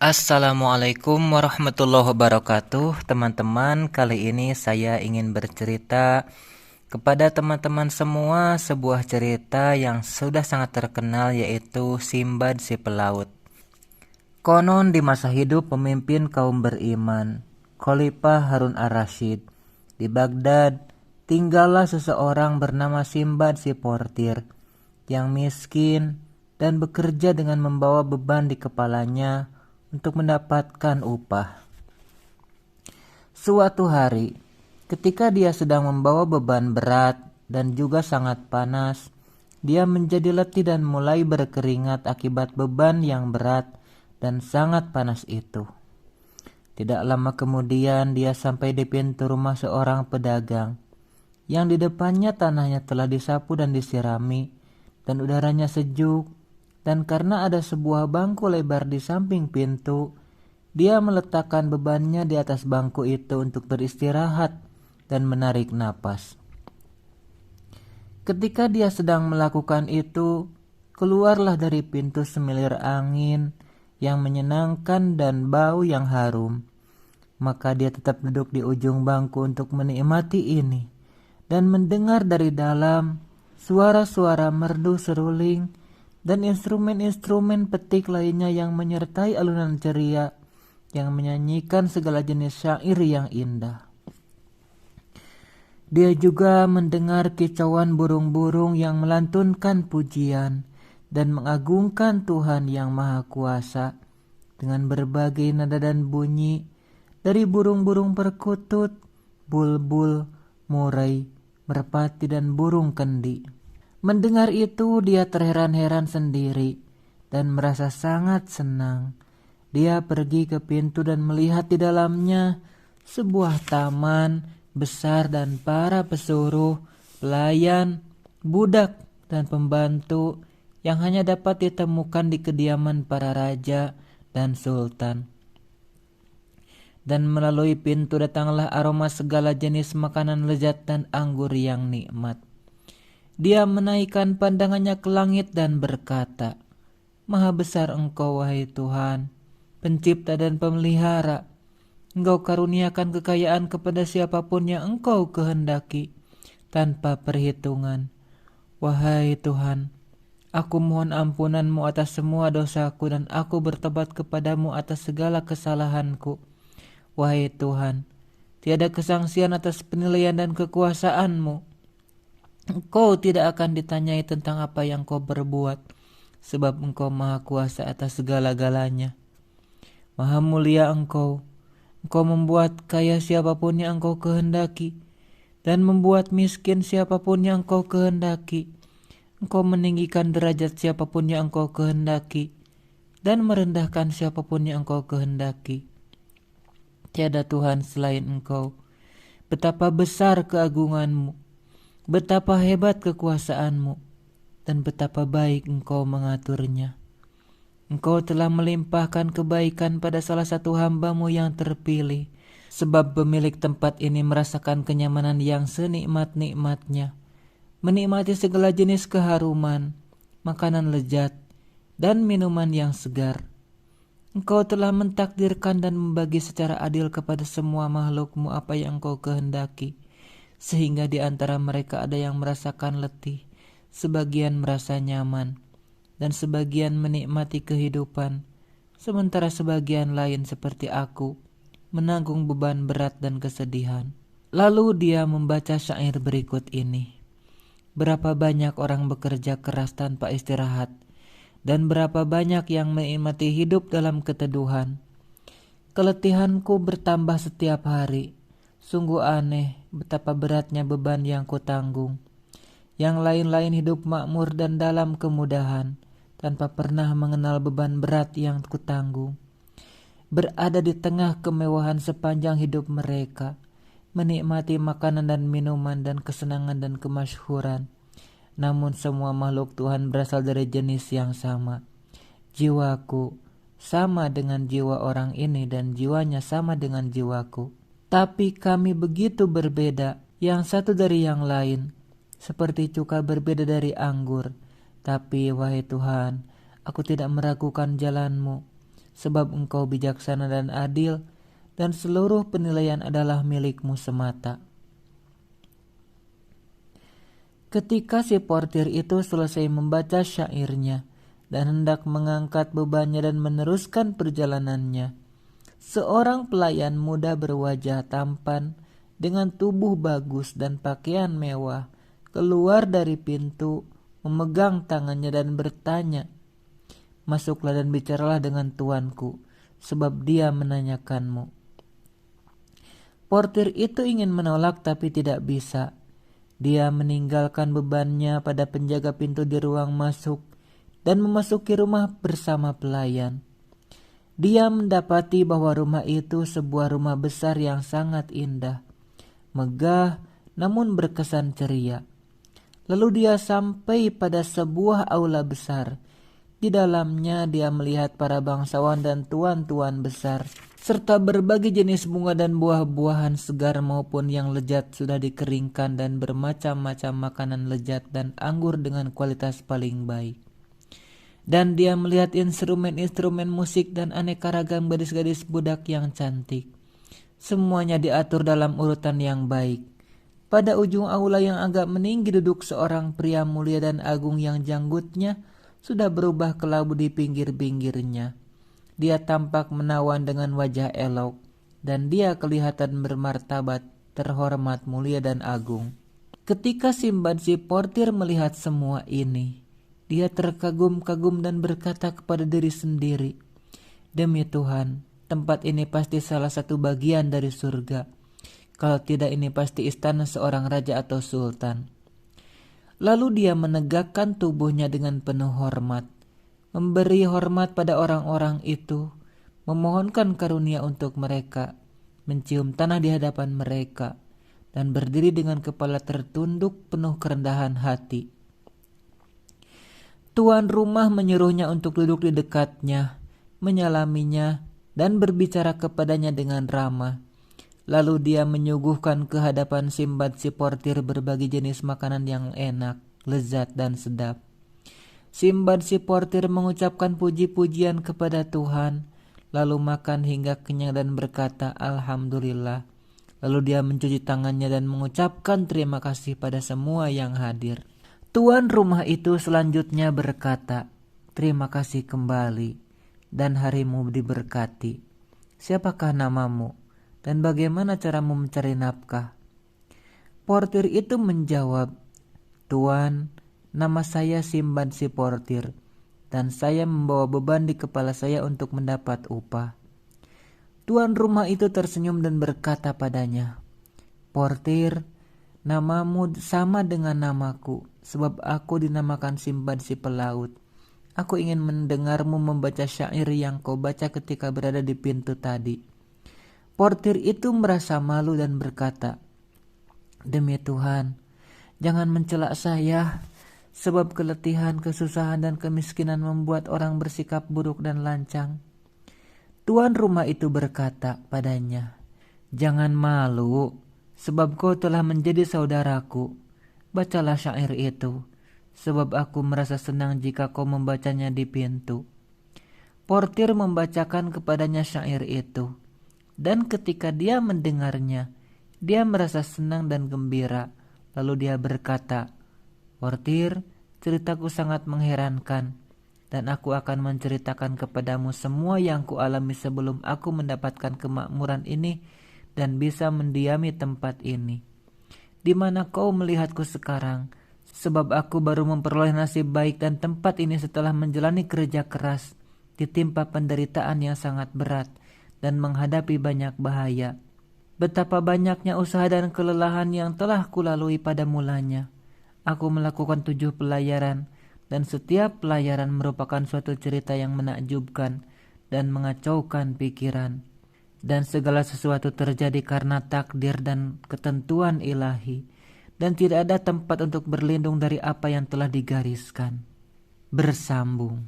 Assalamualaikum warahmatullahi wabarakatuh. Teman-teman, kali ini saya ingin bercerita kepada teman-teman semua sebuah cerita yang sudah sangat terkenal, yaitu Simbad si Pelaut. Konon di masa hidup pemimpin kaum beriman, Khalifah Harun ar-Rasyid, di Baghdad tinggallah seseorang bernama Simbad si Portir yang miskin dan bekerja dengan membawa beban di kepalanya untuk mendapatkan upah. Suatu hari, ketika dia sedang membawa beban berat dan juga sangat panas, dia menjadi letih dan mulai berkeringat akibat beban yang berat dan sangat panas itu. Tidak lama kemudian dia sampai di pintu rumah seorang pedagang yang di depannya tanahnya telah disapu dan disirami dan udaranya sejuk. Dan karena ada sebuah bangku lebar di samping pintu, dia meletakkan bebannya di atas bangku itu untuk beristirahat dan menarik napas. Ketika dia sedang melakukan itu, keluarlah dari pintu semilir angin yang menyenangkan dan bau yang harum. Maka dia tetap duduk di ujung bangku untuk menikmati ini dan mendengar dari dalam suara-suara merdu seruling dan instrumen-instrumen petik lainnya yang menyertai alunan ceria yang menyanyikan segala jenis syair yang indah. Dia juga mendengar kicauan burung-burung yang melantunkan pujian dan mengagungkan Tuhan yang Maha Kuasa dengan berbagai nada dan bunyi dari burung-burung perkutut, bulbul, murai, merpati, dan burung kendi. Mendengar itu dia terheran-heran sendiri dan merasa sangat senang. Dia pergi ke pintu dan melihat di dalamnya sebuah taman besar dan para pesuruh, pelayan, budak, dan pembantu yang hanya dapat ditemukan di kediaman para raja dan sultan. Dan melalui pintu datanglah aroma segala jenis makanan lezat dan anggur yang nikmat. Dia menaikkan pandangannya ke langit dan berkata, "Maha besar Engkau, wahai Tuhan, pencipta dan pemelihara. Engkau karuniakan kekayaan kepada siapapun yang Engkau kehendaki, tanpa perhitungan. Wahai Tuhan, aku mohon ampunan-Mu atas semua dosaku dan aku bertobat kepadamu atas segala kesalahanku. Wahai Tuhan, tiada kesangsian atas penilaian dan kekuasaan-Mu. Engkau tidak akan ditanyai tentang apa yang kau berbuat, sebab Engkau Maha Kuasa atas segala-galanya. Maha mulia Engkau membuat kaya siapapun yang Engkau kehendaki, dan membuat miskin siapapun yang Engkau kehendaki. Engkau meninggikan derajat siapapun yang Engkau kehendaki, dan merendahkan siapapun yang Engkau kehendaki. Tiada Tuhan selain Engkau. Betapa besar keagungan-Mu, betapa hebat kekuasaan-Mu, dan betapa baik Engkau mengaturnya. Engkau telah melimpahkan kebaikan pada salah satu hamba-Mu yang terpilih, sebab pemilik tempat ini merasakan kenyamanan yang senikmat-nikmatnya, menikmati segala jenis keharuman, makanan lezat, dan minuman yang segar. Engkau telah mentakdirkan dan membagi secara adil kepada semua makhluk-Mu apa yang Engkau kehendaki, sehingga di antara mereka ada yang merasakan letih, sebagian merasa nyaman, dan sebagian menikmati kehidupan, sementara sebagian lain seperti aku, menanggung beban berat dan kesedihan. Lalu dia membaca syair berikut ini. Berapa banyak orang bekerja keras tanpa istirahat, dan berapa banyak yang menikmati hidup dalam keteduhan. Keletihanku bertambah setiap hari. Sungguh aneh betapa beratnya beban yang kutanggung. Yang lain-lain hidup makmur dan dalam kemudahan, tanpa pernah mengenal beban berat yang kutanggung. Berada di tengah kemewahan sepanjang hidup mereka, menikmati makanan dan minuman dan kesenangan dan kemasyhuran. Namun semua makhluk Tuhan berasal dari jenis yang sama. Jiwaku sama dengan jiwa orang ini dan jiwanya sama dengan jiwaku. Tapi kami begitu berbeda, yang satu dari yang lain, seperti cuka berbeda dari anggur. Tapi wahai Tuhan, aku tidak meragukan jalan-Mu. sebab Engkau bijaksana dan adil, dan seluruh penilaian adalah milik-Mu semata. Ketika si portir itu selesai membaca syairnya dan hendak mengangkat bebannya dan meneruskan perjalanannya, seorang pelayan muda berwajah tampan dengan tubuh bagus dan pakaian mewah keluar dari pintu, memegang tangannya dan bertanya, "Masuklah dan bicaralah dengan tuanku, sebab dia menanyakanmu." Portir itu ingin menolak tapi tidak bisa. Dia meninggalkan bebannya pada penjaga pintu di ruang masuk dan memasuki rumah bersama pelayan. Dia mendapati bahwa rumah itu sebuah rumah besar yang sangat indah, megah namun berkesan ceria. Lalu dia sampai pada sebuah aula besar. Di dalamnya dia melihat para bangsawan dan tuan-tuan besar, serta berbagai jenis bunga dan buah-buahan segar maupun yang lezat sudah dikeringkan, dan bermacam-macam makanan lezat dan anggur dengan kualitas paling baik. Dan dia melihat instrumen-instrumen musik dan aneka ragam gadis-gadis budak yang cantik. Semuanya diatur dalam urutan yang baik. Pada ujung aula yang agak meninggi duduk seorang pria mulia dan agung yang janggutnya sudah berubah kelabu di pinggir-pinggirnya. Dia tampak menawan dengan wajah elok, dan dia kelihatan bermartabat, terhormat, mulia, dan agung. Ketika Simbad si portir melihat semua ini, dia terkagum-kagum dan berkata kepada diri sendiri, "Demi Tuhan, tempat ini pasti salah satu bagian dari surga. Kalau tidak, ini pasti istana seorang raja atau sultan." Lalu dia menegakkan tubuhnya dengan penuh hormat, memberi hormat pada orang-orang itu, memohonkan karunia untuk mereka, mencium tanah di hadapan mereka, dan berdiri dengan kepala tertunduk penuh kerendahan hati. Tuan rumah menyuruhnya untuk duduk di dekatnya, menyalaminya, dan berbicara kepadanya dengan ramah. Lalu dia menyuguhkan ke hadapan Simbad si portir berbagai jenis makanan yang enak, lezat, dan sedap. Simbad si portir mengucapkan puji-pujian kepada Tuhan, lalu makan hingga kenyang dan berkata, "Alhamdulillah." Lalu dia mencuci tangannya dan mengucapkan terima kasih pada semua yang hadir. Tuan rumah itu selanjutnya berkata, "Terima kasih kembali, dan harimu diberkati. Siapakah namamu? Dan bagaimana caramu mencari nafkah?" Portir itu menjawab, "Tuan, nama saya Simbad si portir, dan saya membawa beban di kepala saya untuk mendapat upah." Tuan rumah itu tersenyum dan berkata padanya, "Portir, namamu sama dengan namaku, sebab aku dinamakan Simbad si pelaut. Aku ingin mendengarmu membaca syair yang kau baca ketika berada di pintu tadi." Portir itu merasa malu dan berkata, "Demi Tuhan, jangan mencela saya, sebab keletihan, kesusahan, dan kemiskinan membuat orang bersikap buruk dan lancang." Tuan rumah itu berkata padanya, "Jangan malu, sebab kau telah menjadi saudaraku. Bacalah syair itu, sebab aku merasa senang jika kau membacanya di pintu." Portir membacakan kepadanya syair itu. Dan ketika dia mendengarnya, dia merasa senang dan gembira. Lalu dia berkata, "Portir, ceritaku sangat mengherankan, dan aku akan menceritakan kepadamu semua yang kualami sebelum aku mendapatkan kemakmuran ini dan bisa mendiami tempat ini. Di mana kau melihatku sekarang, sebab aku baru memperoleh nasib baik dan tempat ini setelah menjalani kerja keras, ditimpa penderitaan yang sangat berat, dan menghadapi banyak bahaya. Betapa banyaknya usaha dan kelelahan yang telah kulalui pada mulanya. Aku melakukan 7 pelayaran, dan setiap pelayaran merupakan suatu cerita yang menakjubkan dan mengacaukan pikiran. Dan segala sesuatu terjadi karena takdir dan ketentuan ilahi, dan tidak ada tempat untuk berlindung dari apa yang telah digariskan. Bersambung.